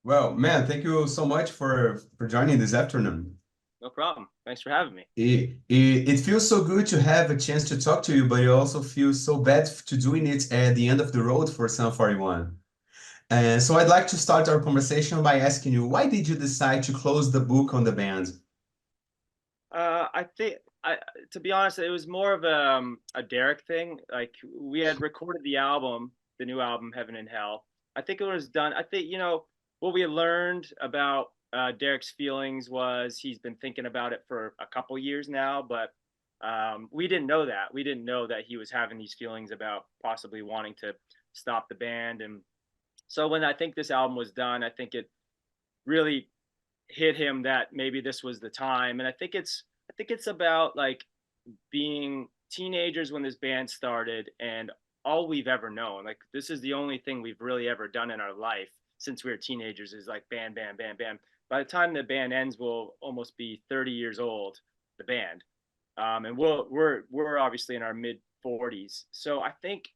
Well, man, thank you so much for joining this afternoon. No problem. Thanks for having me. It feels so good to have a chance to talk to you, but it also feels so bad to doing it at the end of the road for Sun 41. And so I'd like to start our conversation by asking you, why did you decide to close the book on the band? I think I to be honest, it was more of a Derek thing. Like we had recorded the album, the new album, Heaven and Hell. I think it was done. I think what we had learned about Derek's feelings was he's been thinking about it for a couple years now, but we didn't know that. We didn't know that he was having these feelings about possibly wanting to stop the band. And so when I think this album was done, I think it really hit him that maybe this was the time. And I think it's about like being teenagers when this band started and all we've ever known. Like this is the only thing we've really ever done in our life since we were teenagers is like band, band, band, band. By the time the band ends, we'll almost be 30 years old, the band. And we're obviously in our mid 40s. So I think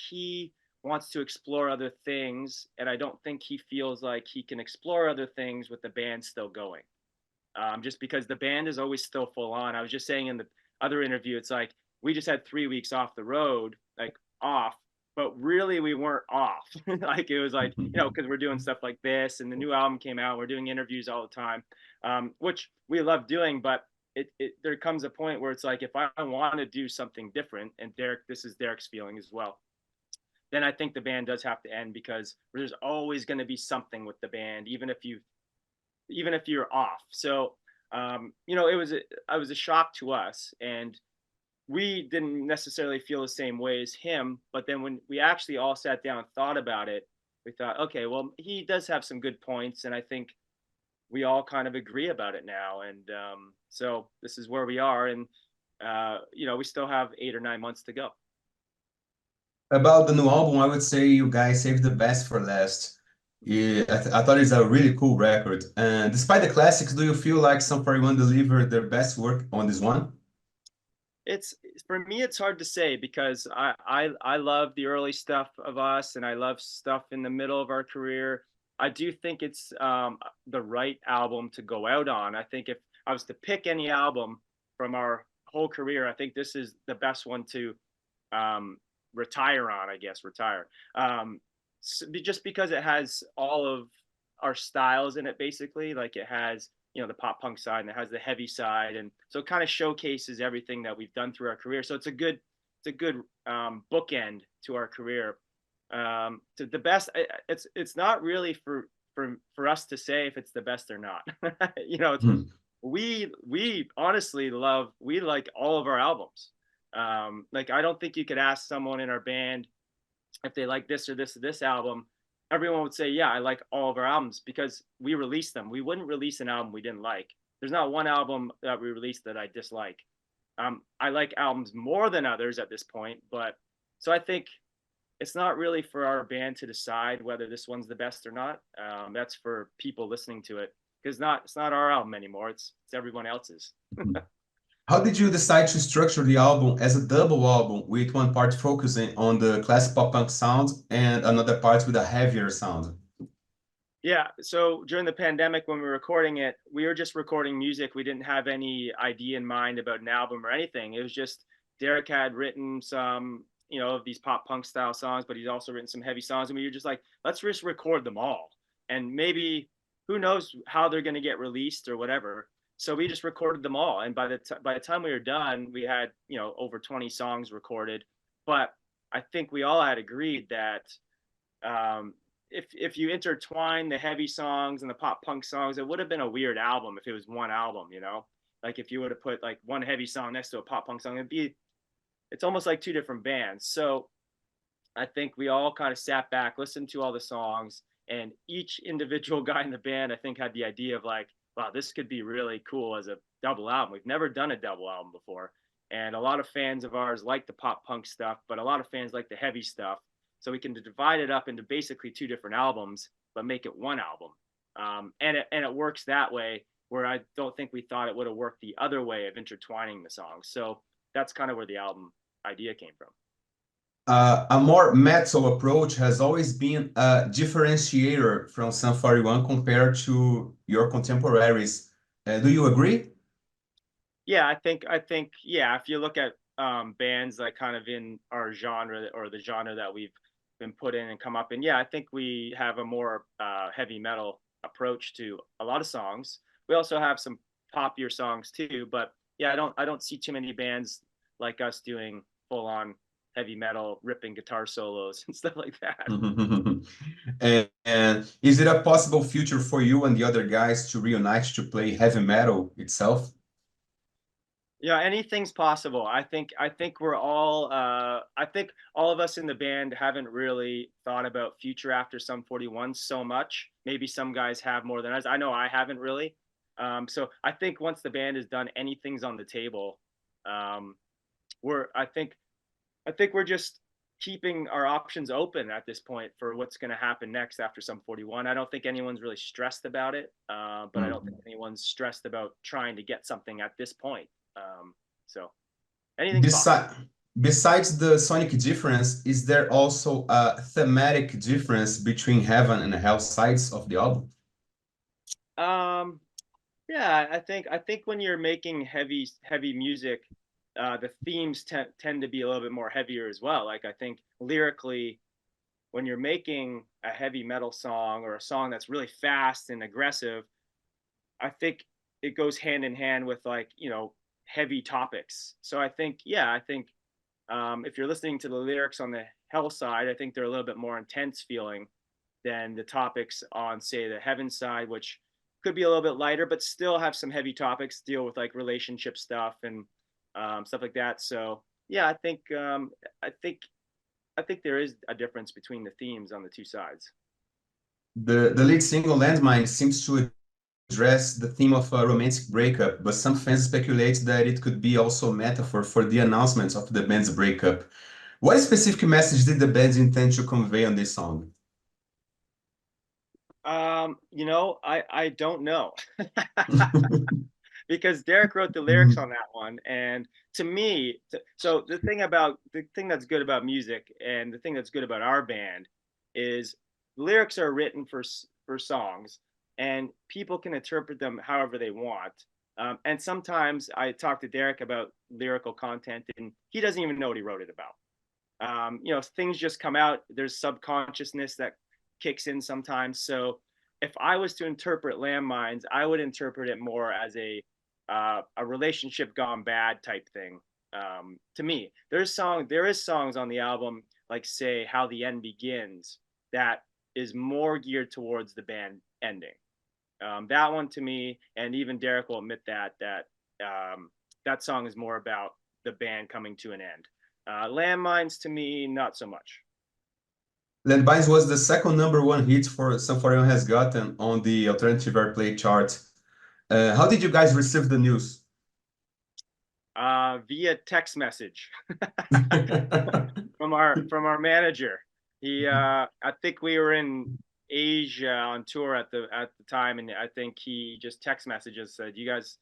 he wants to explore other things, and I don't think he feels like he can explore other things with the band still going. Just because the band is always still full on. I was just saying in the other interview, it's like we just had 3 weeks off the road, like off, but really we weren't off. Like it was like, because we're doing stuff like this, and the new album came out. We're doing interviews all the time, which we love doing, but there comes a point where it's like if I want to do something different, and this is Derek's feeling as well, then I think the band does have to end because there's always going to be something with the band, even if you're off. So it was a shock to us, and we didn't necessarily feel the same way as him. But then when we actually all sat down and thought about it, we thought, okay, well, he does have some good points, and I think we all kind of agree about it now. And so this is where we are, and we still have 8 or 9 months to go. About the new album, I would say you guys saved the best for last. Yeah, I thought it's a really cool record. And despite the classics, do you feel like Sun 41 delivered their best work on this one? It's for me, it's hard to say because I love the early stuff of us, and I love stuff in the middle of our career. I do think it's the right album to go out on. I think if I was to pick any album from our whole career, I think this is the best one to um, retire on. I guess retire, just because it has all of our styles in it. Basically, like it has the pop punk side, and it has the heavy side, and so it kind of showcases everything that we've done through our career. So it's a good bookend to our career. To the best, it's not really for us to say if it's the best or not. It's, Hmm. we honestly we like all of our albums. Like I don't think you could ask someone in our band if they like this or this or this album. Everyone would say, yeah, I like all of our albums because we released them. We wouldn't release an album we didn't like. There's not one album that we released that I dislike. I like albums more than others at this point, but so I think it's not really for our band to decide whether this one's the best or not. That's for people listening to it because it's not our album anymore. It's everyone else's. How did you decide to structure the album as a double album with one part focusing on the classic pop punk sound and another part with a heavier sound? Yeah. So during the pandemic, when we were recording it, we were just recording music. We didn't have any idea in mind about an album or anything. It was just Derek had written some, of these pop punk style songs, but he's also written some heavy songs. And we were just like, let's just record them all. And maybe who knows how they're going to get released or whatever. So we just recorded them all. And by the time we were done, we had, over 20 songs recorded. But I think we all had agreed that um, if you intertwine the heavy songs and the pop punk songs, it would have been a weird album if it was one album. Like if you would have put like one heavy song next to a pop punk song, it's almost like two different bands. So I think we all kind of sat back, listened to all the songs, and each individual guy in the band, I think, had the idea of like, wow, this could be really cool as a double album. We've never done a double album before. And a lot of fans of ours like the pop punk stuff, but a lot of fans like the heavy stuff. So we can divide it up into basically two different albums, but make it one album. And it works that way, where I don't think we thought it would have worked the other way of intertwining the songs. So that's kind of where the album idea came from. A more metal approach has always been a differentiator from Sum 41 compared to your contemporaries. Do you agree? Yeah, I think yeah, if you look at bands like kind of in our genre or the genre that we've been put in and come up in, yeah, I think we have a more heavy metal approach to a lot of songs. We also have some popular songs too, but yeah, I don't see too many bands like us doing full on heavy metal, ripping guitar solos and stuff like that. And is it a possible future for you and the other guys to reunite to play heavy metal itself? Yeah, anything's possible. I think we're all I think all of us in the band haven't really thought about future after Sum 41 so much. Maybe some guys have more than us. I know I haven't really. So I think once the band is done, anything's on the table. Um, we're I think we're just keeping our options open at this point for what's going to happen next after Sum 41. I don't think anyone's really stressed about it, but I don't think Mhm. anyone's stressed about trying to get something at this point. So anything's possible. Besi- Besides the sonic difference, is there also a thematic difference between heaven and hell sides of the album? Um, yeah, I think when you're making heavy music, the themes tend to be a little bit more heavier as well. Like I think lyrically, when you're making a heavy metal song or a song that's really fast and aggressive, I think it goes hand in hand with like heavy topics. So I think yeah, I think if you're listening to the lyrics on the hell side, I think they're a little bit more intense feeling than the topics on, say, the heaven side, which could be a little bit lighter, but still have some heavy topics, deal with like relationship stuff and stuff like that. So yeah, I think I think there is a difference between the themes on the two sides. The lead single Landmine seems to address the theme of a romantic breakup, but some fans speculate that it could be also a metaphor for the announcement of the band's breakup. What specific message did the band intend to convey on this song? I don't know. Because Derek wrote the lyrics on that one. And to me, so the thing that's good about music and the thing that's good about our band is lyrics are written for songs, and people can interpret them however they want. And sometimes I talk to Derek about lyrical content, and he doesn't even know what he wrote it about. Things just come out. There's subconsciousness that kicks in sometimes. So if I was to interpret landmines, I would interpret it more as a relationship gone bad type thing. To me, there is songs on the album like say How the End Begins that is more geared towards the band ending. That one to me, and even Derek will admit that song is more about the band coming to an end. Landmines to me, not so much. Landmines was the second number one hit for Some 41 Has Gotten on the alternative airplay chart. How did you guys receive the news? Via text message from our manager. I think we were in Asia on tour at the time, and I think he just text messages said, you guys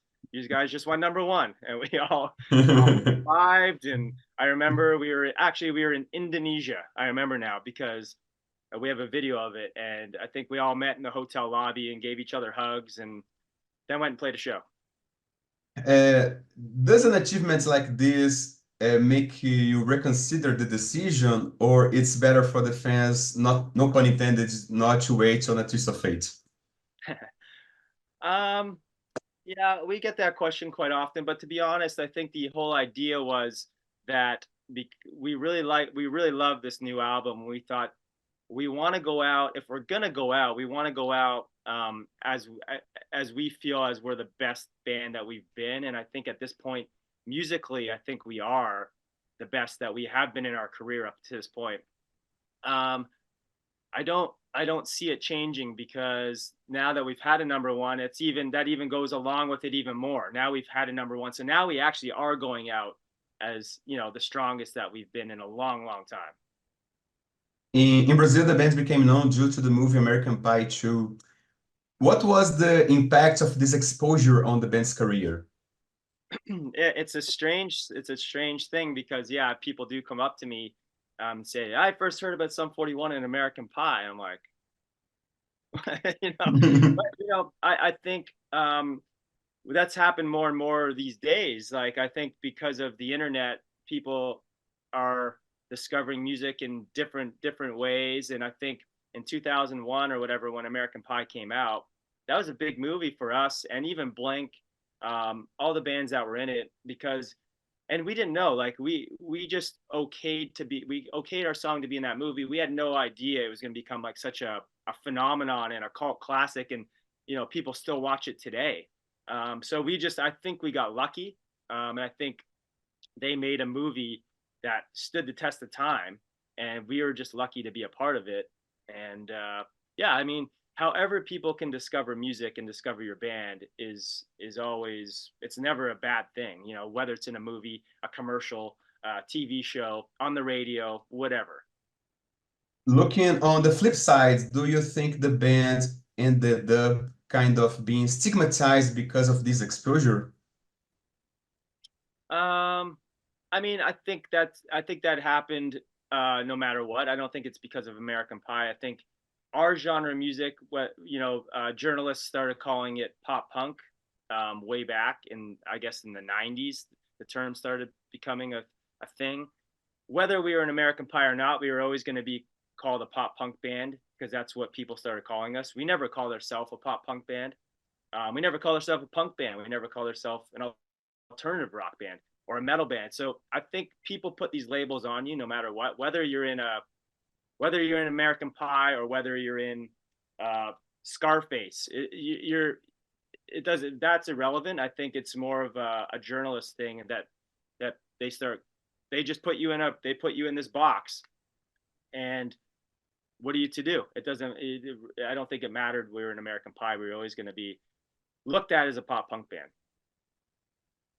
just won number one," and we all vibed. And I remember we were in Indonesia. I remember now because we have a video of it, and I think we all met in the hotel lobby and gave each other hugs, and then went and played a show. Uh, does an achievement like this make you reconsider the decision, or it's better for the fans, not no pun intended, not to wait on a twist of fate? um, Yeah, we get that question quite often, but to be honest, I think the whole idea was that we really love this new album. We thought we want to go out. If we're gonna go out, we want to go out as we feel as we're the best band that we've been. And I think at this point, musically, I think we are the best that we have been in our career up to this point. Um, I don't see it changing because now that we've had a number one, that even goes along with it even more. Now we've had a number one, so now we actually are going out as the strongest that we've been in a long, long time. In Brazil, the band became known due to the movie American Pie 2. What was the impact of this exposure on the band's career? It's a strange thing because yeah, people do come up to me say, I first heard about Sum 41 in American Pie. I'm like, you know, but I think that's happened more and more these days. Like I think because of the internet, people are discovering music in different ways. And I think in 2001 or whatever, when American Pie came out, that was a big movie for us and even Blank, all the bands that were in it because and we didn't know like we just we okayed our song to be in that movie. We had no idea it was going to become like such a phenomenon and a cult classic and people still watch it today. So I think we got lucky. And I think they made a movie that stood the test of time, and we were just lucky to be a part of it. And yeah, I mean, however people can discover music and discover your band is always it's never a bad thing. Whether it's in a movie, a commercial, TV show, on the radio, whatever. Looking on the flip side, do you think the band ended up kind of being stigmatized because of this exposure? Um, I mean, I think that happened no matter what. I don't think it's because of American Pie. I think our genre of music, journalists started calling it pop punk way back in I guess in the '90s. The term started becoming a thing. Whether we were an American Pie or not, we were always going to be called a pop punk band because that's what people started calling us. We never called ourselves a pop punk band. We never called ourselves a punk band. We never called ourselves an alternative rock band or a metal band. So I think people put these labels on you no matter what, whether you're in American Pie or whether you're in Scarface. It doesn't that's irrelevant. I think it's more of a journalist thing that they just put you in this box and what are you to do? I don't think it mattered we were an American Pie. We were always going to be looked at as a pop punk band.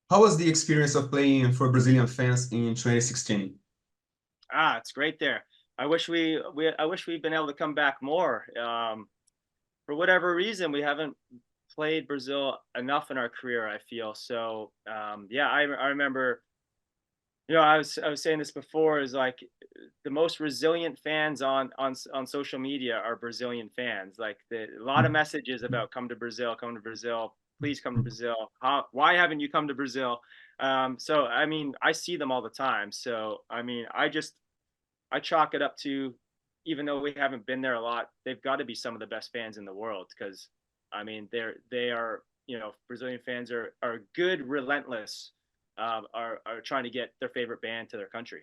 How was the experience of playing for Brazilian fans in 2016? It's great there. I wish we'd been able to come back more. For whatever reason, we haven't played Brazil enough in our career. I feel so. Yeah, I remember. I was saying this before. Is like the most resilient fans on social media are Brazilian fans. Like a lot of messages about come to Brazil, please come to Brazil. Why haven't you come to Brazil? So I mean, I see them all the time. So I mean, I chalk it up to, even though we haven't been there a lot, they've got to be some of the best fans in the world because, I mean, they are Brazilian fans are good, relentless, are trying to get their favorite band to their country.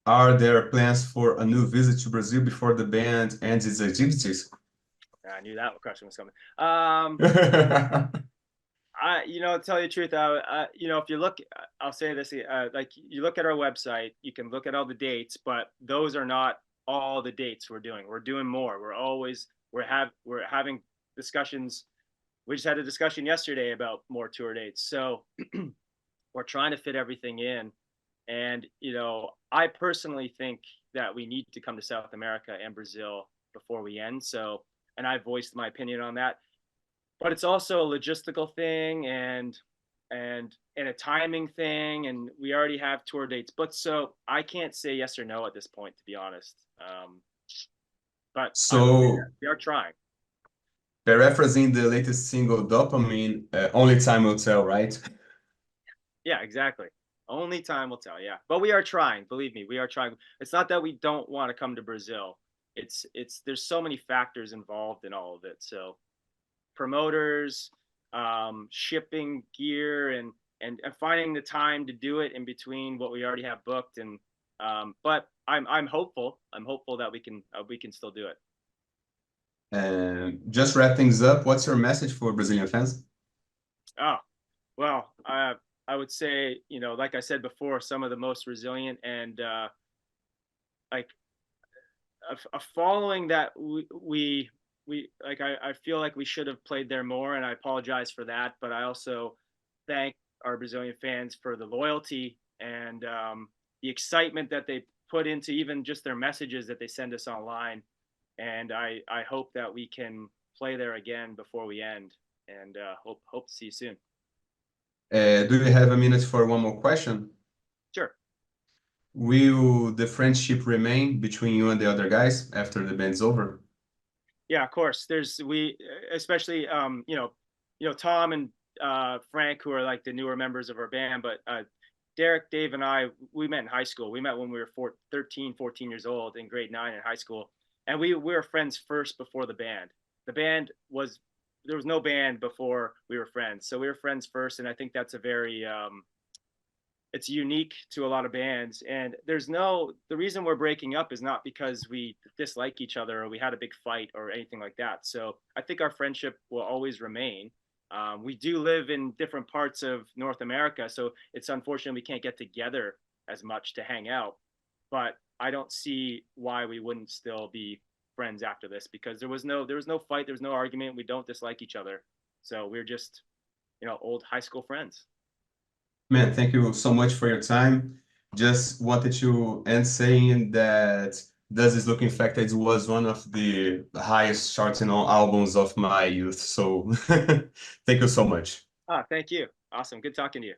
Are there plans for a new visit to Brazil before the band ends its activities? I knew that question was coming. To tell you the truth, if you look, I'll say this, like you look at our website, you can look at all the dates, but those are not all the dates we're doing. We're doing more. We're having discussions. We just had a discussion yesterday about more tour dates. So we're trying to fit everything in. And, I personally think that we need to come to South America and Brazil before we end. So, and I voiced my opinion on that, but it's also a logistical thing and a timing thing, and we already have tour dates but so I can't say yes or no at this point, to be honest. But I would say that So, we are trying. paraphrasing the latest single, Dopamine, only time will tell, right? Yeah, exactly. Only time will tell. Yeah, but we are trying, believe me, we are trying. It's not that we don't want to come to Brazil. It's there's so many factors involved in all of it. So promoters, shipping gear, and finding the time to do it in between what we already have booked. And but I'm hopeful. I'm hopeful that we can still do it. And just wrap things up, what's your message for Brazilian fans? Oh well, I would say like I said before, some of the most resilient and like a following that we like I feel like we should have played there more, and I apologize for that, but I also thank our Brazilian fans for the loyalty and the excitement that they put into even just their messages that they send us online. And I hope that we can play there again before we end, and hope to see you soon. Do you have a minute for one more question? Sure. Will the friendship remain between you and the other guys after the band's over? Yeah, of course. Especially Tom and Frank, who are like the newer members of our band, but Derek, Dave, and I, we met in high school. We met when we were 13, 14 years old in grade 9 in high school, and we were friends first before the band. The band was There was no band before we were friends, so we were friends first, and I think that's a very it's unique to a lot of bands. And the reason we're breaking up is not because we dislike each other or we had a big fight or anything like that. So I think our friendship will always remain. We do live in different parts of North America, so it's unfortunate we can't get together as much to hang out, but I don't see why we wouldn't still be friends after this, because there was no fight, there was no argument, we don't dislike each other, so we're just old high school friends. Man, thank you so much for your time. Just wanted to end saying that Does This Look Infected was one of the highest charting albums of my youth. So thank you so much. Thank you. Awesome. Good talking to you.